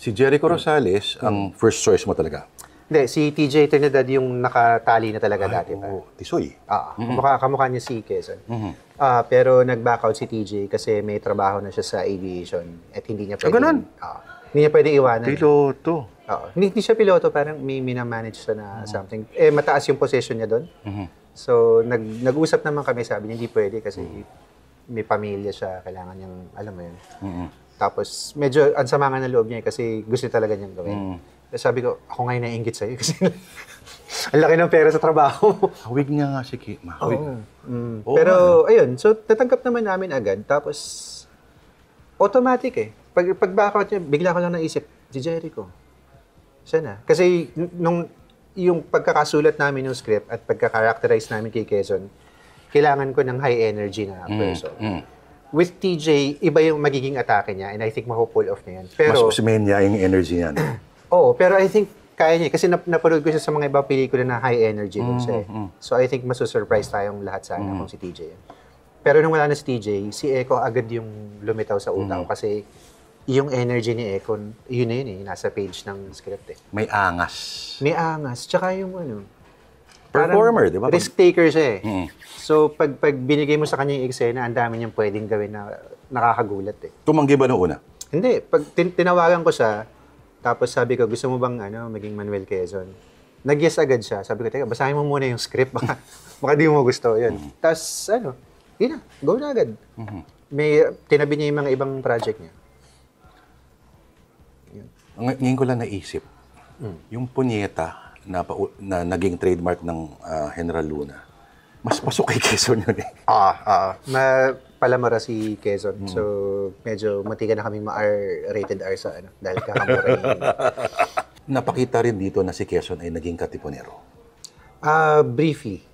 Si Jericho Rosales, ang first choice mo talaga. Hindi, si TJ Trinidad yung nakatali na talaga dati pa. Oo, Tisoy. Kamukha niya si Quezon. Pero nag-back out si TJ kasi may trabaho na siya sa aviation at hindi niya pwedeng... ganun? Hindi niya pwedeng iwanan. Piloto. Hindi siya piloto, parang may minamanage siya na something. Mataas yung position niya doon. So, nag-usap naman kami, sabi niya, hindi pwede kasi may pamilya siya, kailangan niyang, alam mo yun. Tapos, medyo ansama nga ng loob niya kasi gusto talaga niyang gawin. Sabi ko, ako ngayon naiingit sa'yo kasi ang laki ng pera sa trabaho. Hawig niya nga si Kima. Pero, ayun, so tatanggap naman namin agad. Tapos, automatic eh. Pag backout niya, bigla ko lang naisip, si Jericho. Siya na. Kasi, yung pagkakasulat namin ng script at pagka-characterize namin kay Quezon, kailangan ko ng high energy na person. With TJ, iba yung magiging atake niya and I think maho-pull off niya yan. Pero, Mas niya yung energy niya. Oo, pero I think kaya niya. Kasi napanood ko siya sa mga ibang pelikula na high energy din siya. So I think masusurprise tayong lahat sana kung si TJ. Pero nung wala na si TJ, si Eko agad yung lumitaw sa utak ko kasi yung energy ni Eko, yun na yun eh, nasa page ng script eh. May angas. May angas. Tsaka yung Performer, di ba? Risk taker siya eh. So pag binigay mo sa kanya yung eksena, ang dami niyang pwedeng gawin na nakakagulat eh. Tumanggi ba noong una? Hindi. Pag tinawagan ko siya, tapos sabi ko, gusto mo bang maging Manuel Quezon? Nag-yes agad siya. Sabi ko, teka, basahin mo muna yung script. Baka di mo gusto. Yun. Tapos, yun na, go na agad. May, tinabi niya yung mga ibang project niya. Ngayon ko lang naisip, yung punyeta na naging trademark ng General Luna, mas pasok kay Quezon yun eh. Palamara si Quezon. So, medyo matiga na kaming ma-R-rated R sa dahil kakamura yun. Napakita rin dito na si Quezon ay naging katipunero. Briefly.